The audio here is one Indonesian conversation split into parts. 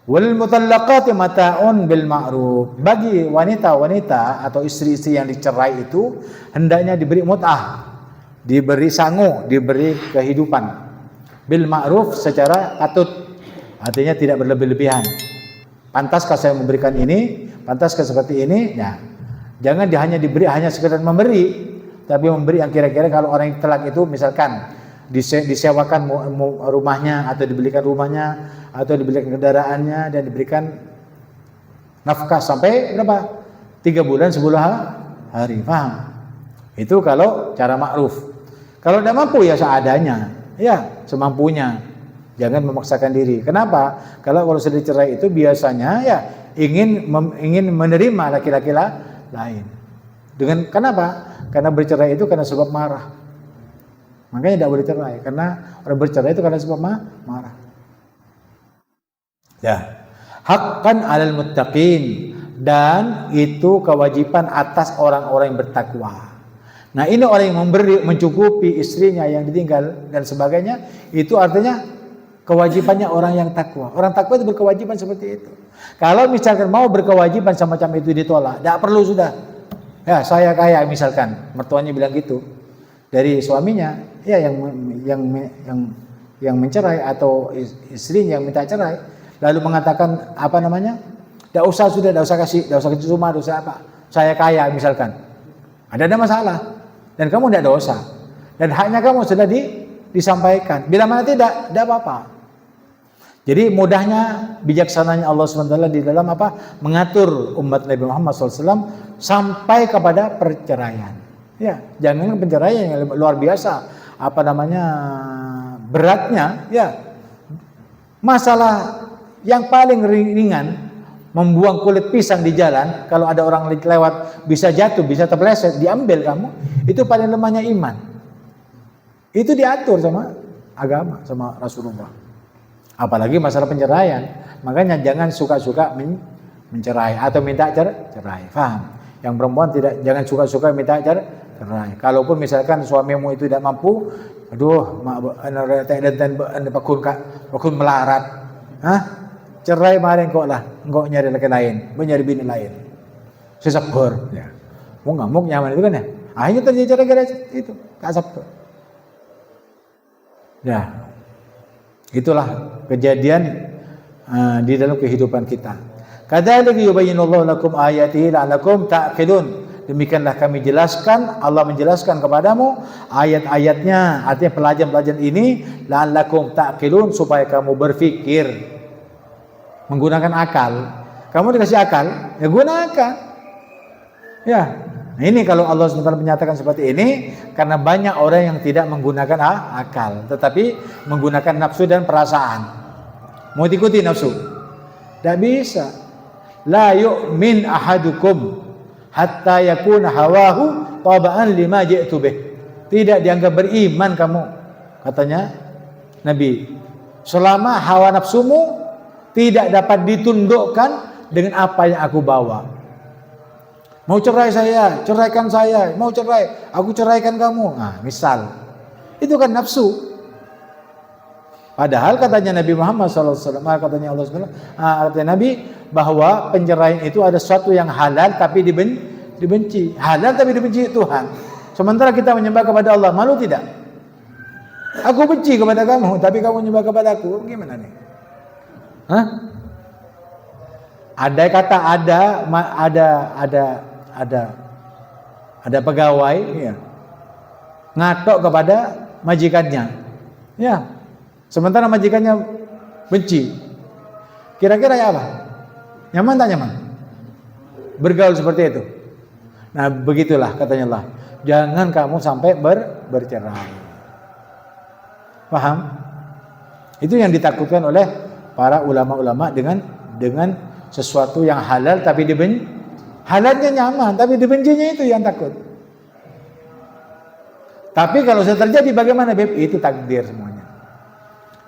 Wal mutallaqati mata'un bil ma'ruf. Bagi wanita-wanita atau istri-istri yang dicerai itu hendaknya diberi mut'ah, diberi sangu, diberi kehidupan bil ma'ruf, secara patut. Artinya tidak berlebih-lebihan. Pantaskah saya memberikan ini? Pantaskah seperti ini? Ya. Jangan hanya diberi hanya sekedar memberi, tapi memberi yang kira-kira kalau orang yang telak itu misalkan disewakan rumahnya atau dibelikan rumahnya atau dibelikan kendaraannya dan diberikan nafkah sampai berapa? 3 bulan 10 hari. Paham? Itu kalau cara ma'ruf. Kalau tidak mampu ya seadanya, ya semampunya. Jangan memaksakan diri. Kenapa? Kalau sudah cerai itu biasanya ya ingin menerima laki-laki lain. Dengan kenapa? Karena bercerai itu karena sebab marah. Makanya tidak boleh cerai, karena orang bercerai itu karena sebab marah. Ya. Haqqan 'alal muttaqin, dan itu kewajiban atas orang-orang yang bertakwa. Nah, ini orang yang memberi, mencukupi istrinya yang ditinggal dan sebagainya, itu artinya kewajibannya orang yang takwa. Orang takwa itu berkewajiban seperti itu. Kalau misalkan mau berkewajiban semacam itu ditolak, tidak perlu sudah. Ya, saya kaya misalkan, mertuanya bilang gitu dari suaminya, ya yang mencerai atau istrinya yang minta cerai, lalu mengatakan apa namanya? Tidak usah kasih rumah, tidak usah apa. Saya kaya misalkan. Ada masalah dan kamu tidak dosa. Dan haknya kamu sudah disampaikan. Bila mana tidak apa-apa. Jadi mudahnya, bijaksananya Allah SWT di dalam apa? Mengatur umat Nabi Muhammad SAW sampai kepada perceraian. Ya, jangan penceraian yang luar biasa. Apa namanya? Beratnya, ya. Masalah yang paling ringan, membuang kulit pisang di jalan, kalau ada orang lewat bisa jatuh, bisa terpeleset, diambil kamu, itu paling lemahnya iman. Itu diatur sama agama, sama Rasulullah. Apalagi masalah penceraian. Makanya jangan suka-suka mencerai atau minta cerai. Paham? Yang perempuan jangan suka-suka minta cerai. Kalaupun misalkan suamimu itu tidak mampu, aduh, pakun melarat. Hah? Cerai maring kok lah, engkau nyari laki lain, nyari bini lain. Sesabar, ya. Mau ngamuk nyaman itu kan ya. Akhirnya terjadi gara-gara itu, kasap. Ya. Itulah kejadian di dalam kehidupan kita. Kadzalika yubayyinullahu lakum ayatihi la'allakum ta'qilun. Demikianlah kami jelaskan, Allah menjelaskan kepadamu ayat-ayatnya, artinya pelajaran-pelajaran ini la'allakum ta'qilun, supaya kamu berfikir menggunakan akal. Kamu dikasih akal, ya gunakan. Ya. Nah, ini kalau Allah SWT menyatakan seperti ini karena banyak orang yang tidak menggunakan akal, tetapi menggunakan nafsu dan perasaan. Mau ikuti nafsu? Tidak bisa. La yu'min ahadukum hatta yakuna hawahu taba'an lima ji'tu bih. Tidak dianggap beriman kamu, katanya Nabi, selama hawa nafsumu tidak dapat ditundukkan dengan apa yang aku bawa. Mau cerai saya, ceraikan saya. Mau cerai, aku ceraikan kamu. Nah, misal. Itu kan nafsu. Padahal katanya Nabi Muhammad SAW, katanya Allah SWT, katanya Nabi, bahwa penceraian itu ada sesuatu yang halal tapi dibenci. Halal tapi dibenci Tuhan. Sementara kita menyembah kepada Allah, malu tidak? Aku benci kepada kamu, tapi kamu menyembah kepada aku. Gimana nih? Hah? Ada kata ada pegawai, ya, ngatok kepada majikannya, ya, sementara majikannya benci. Kira-kira ya apa? Nyaman tak nyaman? Bergaul seperti itu. Nah, begitulah katanya Allah. Jangan kamu sampai bercerai. Paham? Itu yang ditakutkan oleh para ulama-ulama dengan sesuatu yang halal tapi dibenci. Halalnya nyaman, tapi dibencinya itu yang takut. Tapi kalau sudah terjadi bagaimana, Beb? Itu takdir semuanya.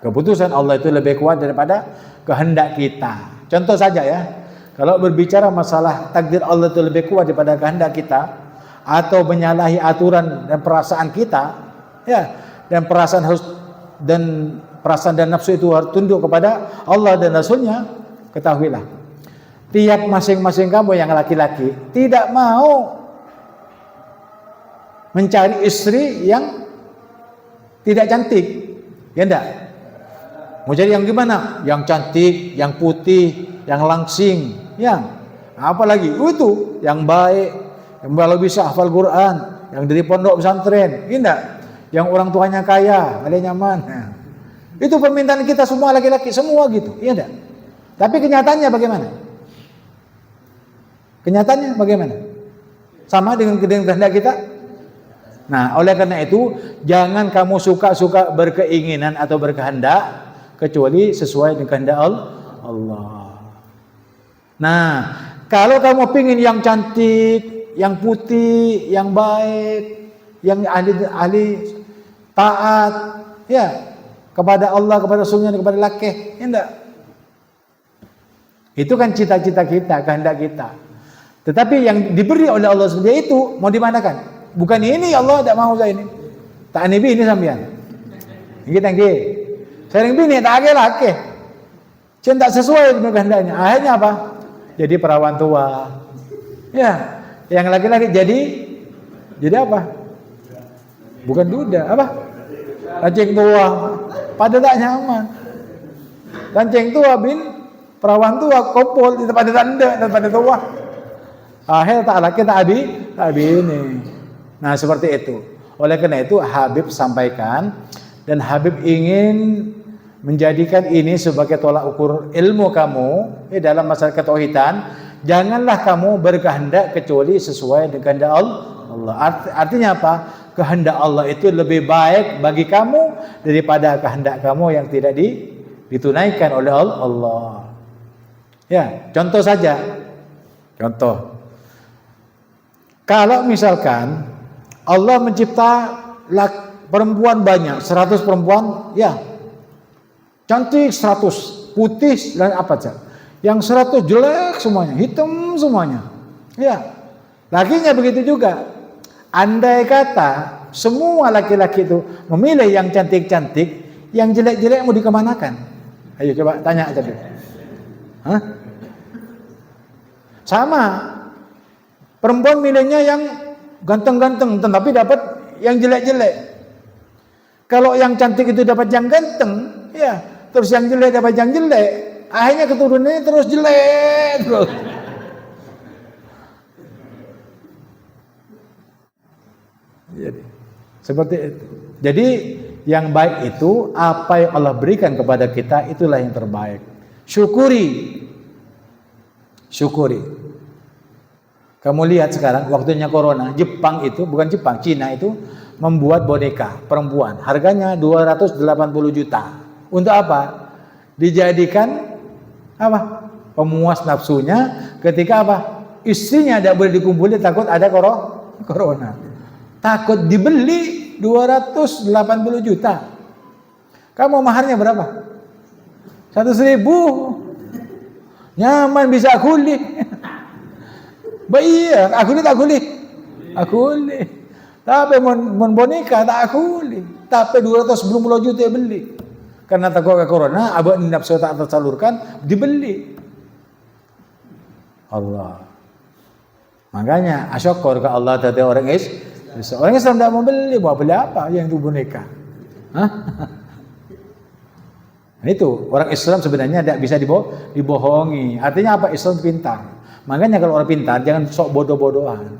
Keputusan Allah itu lebih kuat daripada kehendak kita. Contoh saja ya, kalau berbicara masalah takdir Allah itu lebih kuat daripada kehendak kita, atau menyalahi aturan dan perasaan kita, ya, dan perasaan dan nafsu itu harus tunduk kepada Allah dan Rasulnya, ketahuilah, tiap masing-masing kamu yang laki-laki tidak mau mencari istri yang tidak cantik, ya enggak? Mau cari yang gimana? Yang cantik, yang putih, yang langsing, yang apalagi itu yang baik, yang kalau bisa hafal Quran, yang dari pondok pesantren, ya enggak? Yang orang tuanya kaya, ada nyaman. Nah, itu permintaan kita semua laki-laki semua gitu, ya enggak? Tapi kenyataannya bagaimana? Kenyataannya bagaimana? Sama dengan kehendak kita? Nah, oleh karena itu jangan kamu suka-suka berkeinginan atau berkehendak kecuali sesuai dengan kehendak Allah. Nah, kalau kamu pingin yang cantik, yang putih, yang baik, yang ahli taat, ya kepada Allah, kepada Rasulnya, kepada laki, ya enggak? Itu kan cita-cita kita, kehendak kita. Tetapi yang diberi oleh Allah seperti itu mau dimanakan? Bukan ini Allah tidak mau saya ini. Tak nabi ini sampean. Kita nggih. Sering bini tak age laki. Cinta sesuai dengan kehendaknya. Akhirnya apa? Jadi perawan tua. Ya, yang laki-laki jadi apa? Bukan duda, apa? Lancing tua. Pada tak nyaman. Lancing tua perawan tua kumpul di tempat pada tua. Akhirnya tak laki tak abi ini. Nah, seperti itu. Oleh karena itu Habib sampaikan, dan Habib ingin menjadikan ini sebagai tolak ukur ilmu kamu dalam masalah ketauhidan. Janganlah kamu berkehendak kecuali sesuai dengan kehendak Allah. Artinya apa? Kehendak Allah itu lebih baik bagi kamu daripada kehendak kamu yang tidak ditunaikan oleh Allah. Ya, contoh saja. Contoh. Kalau misalkan Allah mencipta perempuan banyak, 100 perempuan, ya cantik 100, putih dan apa saja. Yang 100 jelek semuanya, hitam semuanya. Ya, lakinya begitu juga. Andai kata semua laki-laki itu memilih yang cantik-cantik, yang jelek-jelek mau dikemanakan? Ayo coba tanya aja dulu. Hah? Sama. Perempuan milihnya yang ganteng-ganteng, tetapi dapat yang jelek-jelek. Kalau yang cantik itu dapat yang ganteng, ya, terus yang jelek dapat yang jelek, akhirnya keturunannya terus jelek terus. Jadi, seperti itu. Jadi yang baik itu apa yang Allah berikan kepada kita, itulah yang terbaik. Syukuri. Kamu lihat sekarang waktunya corona, Jepang itu, bukan Jepang, Cina itu membuat boneka perempuan, harganya 280 juta. Untuk apa? Dijadikan apa? Pemuas nafsunya ketika apa? Istrinya tidak boleh dikumpuli takut ada corona. Takut dibeli 280 juta. Kamu maharnya berapa? 100.000. Nyaman bisa kuli. Iya, aku li. Tapi mon boneka tak aku li. Tapi 290 juta beli. Karena takut ke corona, abang nafsu tak tersalurkan, dibeli. Allah. Makanya asyukur ke Allah tadi orang Islam tidak mau beli, mau beli apa yang itu boneka? Hah? Nah, itu orang Islam sebenarnya tidak bisa dibohongi. Artinya apa? Islam pintar. Makanya kalau orang pintar jangan sok bodoh-bodohan.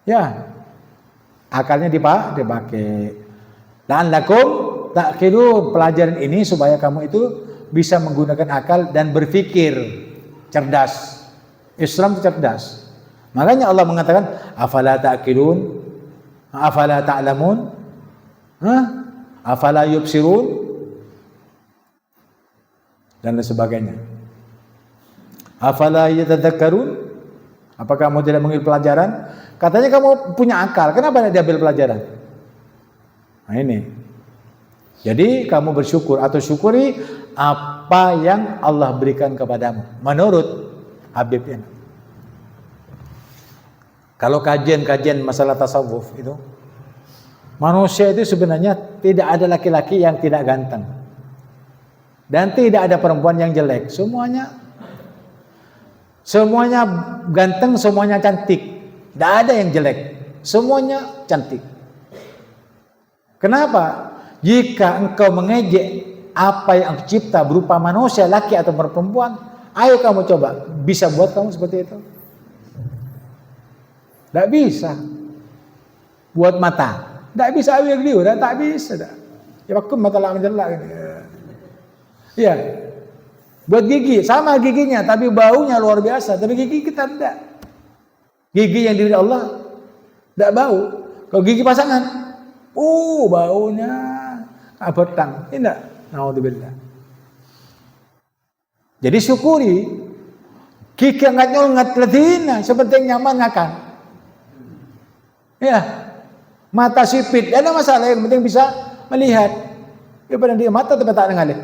Ya, akalnya dipakai. La'allakum ta'qilun. Pelajaran ini supaya kamu itu bisa menggunakan akal dan berpikir cerdas. Islam cerdas. Makanya Allah mengatakan afala ta'qilun, afala ta'lamun, afala yubsirun, dan sebagainya. Afala yatadzakkarun? Apakah kamu tidak mengambil pelajaran? Katanya kamu punya akal, kenapa tidak diambil pelajaran? Nah ini. Jadi kamu bersyukur atau syukuri apa yang Allah berikan kepadamu menurut Habib ini. Kalau kajian-kajian masalah tasawuf itu, manusia itu sebenarnya tidak ada laki-laki yang tidak ganteng. Dan tidak ada perempuan yang jelek. Semuanya ganteng, semuanya cantik. Tidak ada yang jelek. Semuanya cantik. Kenapa? Jika engkau mengejek apa yang aku cipta berupa manusia, laki atau perempuan, ayo kamu coba. Bisa buat kamu seperti itu? Tidak bisa. Buat mata, tidak bisa awil liur, tak bisa dah. Ya wakum mata lah menjelak. Ya. Buat gigi, sama giginya, tapi baunya luar biasa. Tapi gigi kita tidak. Gigi yang diberi Allah tidak bau. Kalau gigi pasangan, baunya abetang. Tidak. Naudzubillah. Jadi syukuri. Gigi ngat ledina, seperti nyaman ngakan. Ya. Mata sipit, ada masalah, yang penting bisa melihat. Daripada dia mata tapi tak ngalih.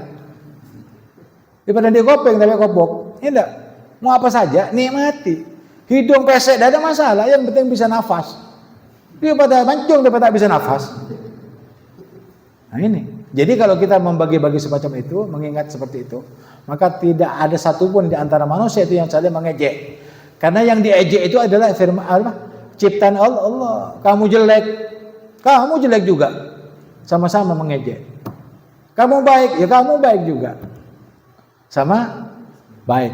Daripada dia kopeng tapi kopok. Tidak. Mau apa saja nikmati. Hidung pesek tidak ada masalah, yang penting bisa nafas. Daripada mancung daripada tak bisa nafas. Nah ini. Jadi kalau kita membagi-bagi semacam itu, mengingat seperti itu, maka tidak ada satupun di antara manusia itu yang saling mengejek. Karena yang diejek itu adalah firman Allah, ciptaan Allah. Kamu jelek juga. Sama-sama mengejek. Kamu baik, ya kamu baik juga. Sama baik.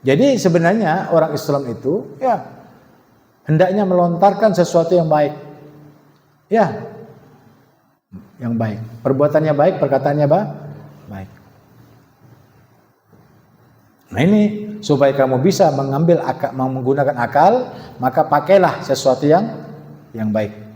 Jadi sebenarnya orang Islam itu ya hendaknya melontarkan sesuatu yang baik. Ya. Yang baik. Perbuatannya baik, perkataannya baik. Nah ini supaya kamu bisa menggunakan akal, maka pakailah sesuatu yang baik.